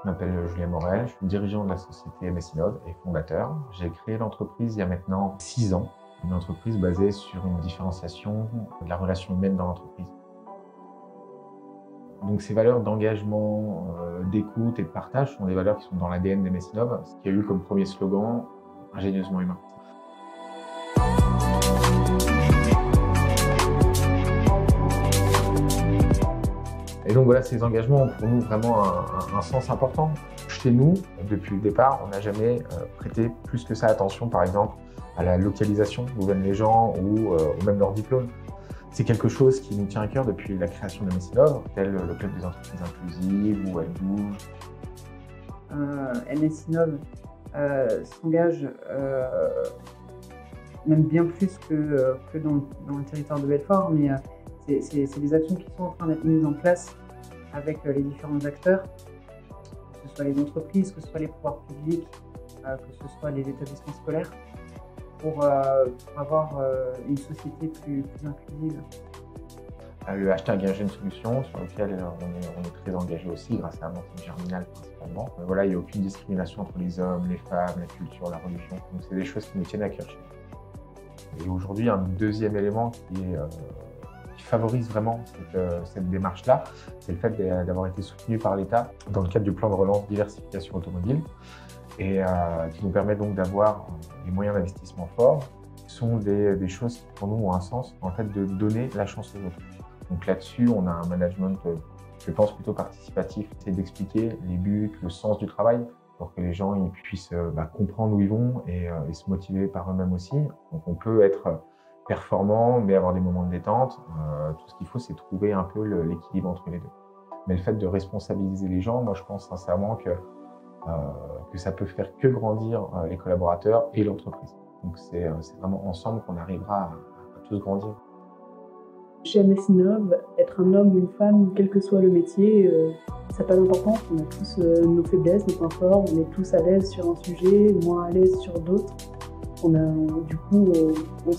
Je m'appelle Julien Morel, je suis dirigeant de la société MS Innov et fondateur. J'ai créé l'entreprise il y a maintenant 6 ans, une entreprise basée sur une différenciation de la relation humaine dans l'entreprise. Donc ces valeurs d'engagement, d'écoute et de partage sont des valeurs qui sont dans l'ADN d'MS Innov, ce qui a eu comme premier slogan « Ingénieusement humain ». Et donc voilà, ces engagements ont pour nous vraiment un sens important. Chez nous, depuis le départ, on n'a jamais prêté plus que ça attention, par exemple, à la localisation d'où viennent les gens ou même leur diplôme. C'est quelque chose qui nous tient à cœur depuis la création de MS Innov, tel le Club des entreprises inclusives ou Elle bouge. MS Innov s'engage même bien plus que dans le territoire de Belfort, mais c'est des actions qui sont en train d'être mises en place avec les différents acteurs, que ce soit les entreprises, que ce soit les pouvoirs publics, que ce soit les établissements scolaires, pour avoir une société plus inclusive. Le hashtag Ingénieuse Solutions, sur lequel on est très engagé aussi, grâce à Amandine Germinal principalement. Voilà, il n'y a aucune discrimination entre les hommes, les femmes, la culture, la religion. Donc c'est des choses qui nous tiennent à cœur chez nous. Et aujourd'hui, un deuxième élément qui favorise vraiment cette démarche-là, c'est le fait d'avoir été soutenu par l'État dans le cadre du plan de relance diversification automobile et qui nous permet donc d'avoir des moyens d'investissement forts, qui sont des choses qui pour nous ont un sens, en fait, de donner la chance aux autres. Donc là-dessus, on a un management, je pense, plutôt participatif, c'est d'expliquer les buts, le sens du travail, pour que les gens ils puissent comprendre où ils vont et se motiver par eux-mêmes aussi. Donc on peut être performant, mais avoir des moments de détente. Tout ce qu'il faut, c'est trouver un peu l'équilibre entre les deux. Mais le fait de responsabiliser les gens, moi je pense sincèrement que ça peut faire que grandir les collaborateurs et l'entreprise. Donc c'est vraiment ensemble qu'on arrivera à tous grandir. Chez MS Innov, être un homme ou une femme, quel que soit le métier, ça n'a pas d'importance. On a tous nos faiblesses, nos points forts, on est tous à l'aise sur un sujet, moins à l'aise sur d'autres. Du coup, on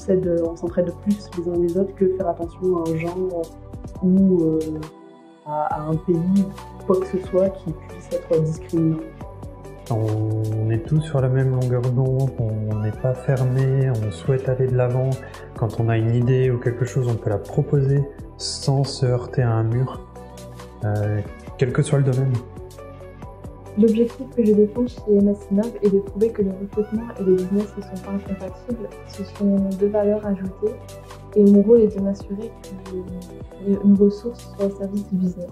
s'entraide plus les uns les autres que faire attention à un genre ou à un pays, quoi que ce soit qui puisse être discriminant. On est tous sur la même longueur d'onde, on n'est pas fermé, on souhaite aller de l'avant. Quand on a une idée ou quelque chose, on peut la proposer sans se heurter à un mur, quel que soit le domaine. L'objectif que je défends chez MS Innov est de prouver que le recrutement et le business ne sont pas incompatibles. Ce sont deux valeurs ajoutées et mon rôle est de m'assurer que nos ressources soient au service du business.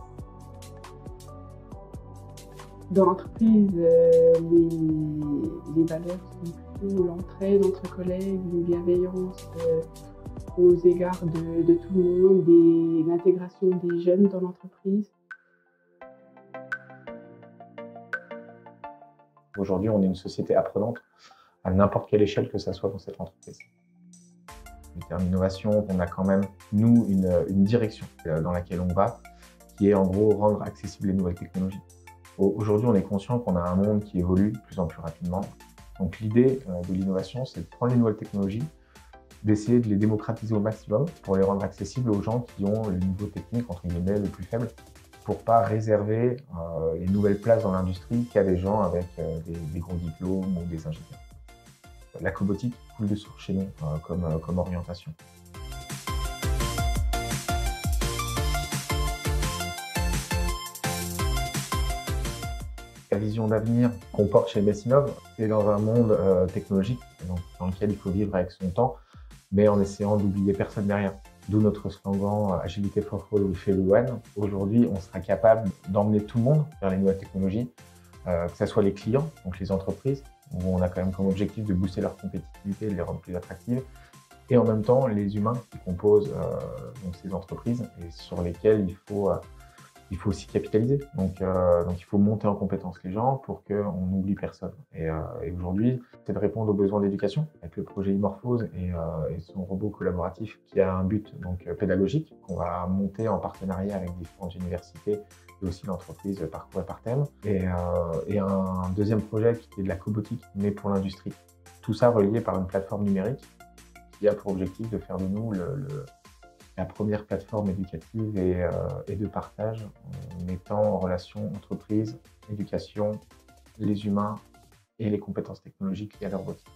Dans l'entreprise, les valeurs sont plutôt l'entraide entre collègues, une bienveillance aux égards de tout le monde, et l'intégration des jeunes dans l'entreprise. Aujourd'hui, on est une société apprenante à n'importe quelle échelle que ça soit dans cette entreprise. En termes d'innovation, on a quand même, nous, une direction dans laquelle on va, qui est en gros rendre accessibles les nouvelles technologies. Aujourd'hui, on est conscient qu'on a un monde qui évolue de plus en plus rapidement. Donc l'idée de l'innovation, c'est de prendre les nouvelles technologies, d'essayer de les démocratiser au maximum pour les rendre accessibles aux gens qui ont le niveau technique, entre guillemets, le plus faible, pour pas réserver les nouvelles places dans l'industrie qu'à des gens avec des gros diplômes ou des ingénieurs. La cobotique coule de source chez nous comme orientation. La vision d'avenir qu'on porte chez MS Innov, c'est dans un monde technologique donc, dans lequel il faut vivre avec son temps, mais en essayant d'oublier personne derrière. D'où notre slogan Agilité for All with Everyone. Aujourd'hui, on sera capable d'emmener tout le monde vers les nouvelles technologies, que ce soit les clients, donc les entreprises, où on a quand même comme objectif de booster leur compétitivité, de les rendre plus attractives, et en même temps les humains qui composent donc ces entreprises et sur lesquels il faut aussi capitaliser. Donc il faut monter en compétence les gens pour qu'on n'oublie personne. Et aujourd'hui, c'est de répondre aux besoins d'éducation avec le projet Imorphose et son robot collaboratif qui a un but donc pédagogique qu'on va monter en partenariat avec différentes universités et aussi l'entreprise Parcours et par thème. Et un deuxième projet qui est de la cobotique, mais pour l'industrie. Tout ça relié par une plateforme numérique qui a pour objectif de faire de nous la première plateforme éducative et de partage en mettant en relation entreprise, éducation, les humains et les compétences technologiques liées à leur robotique.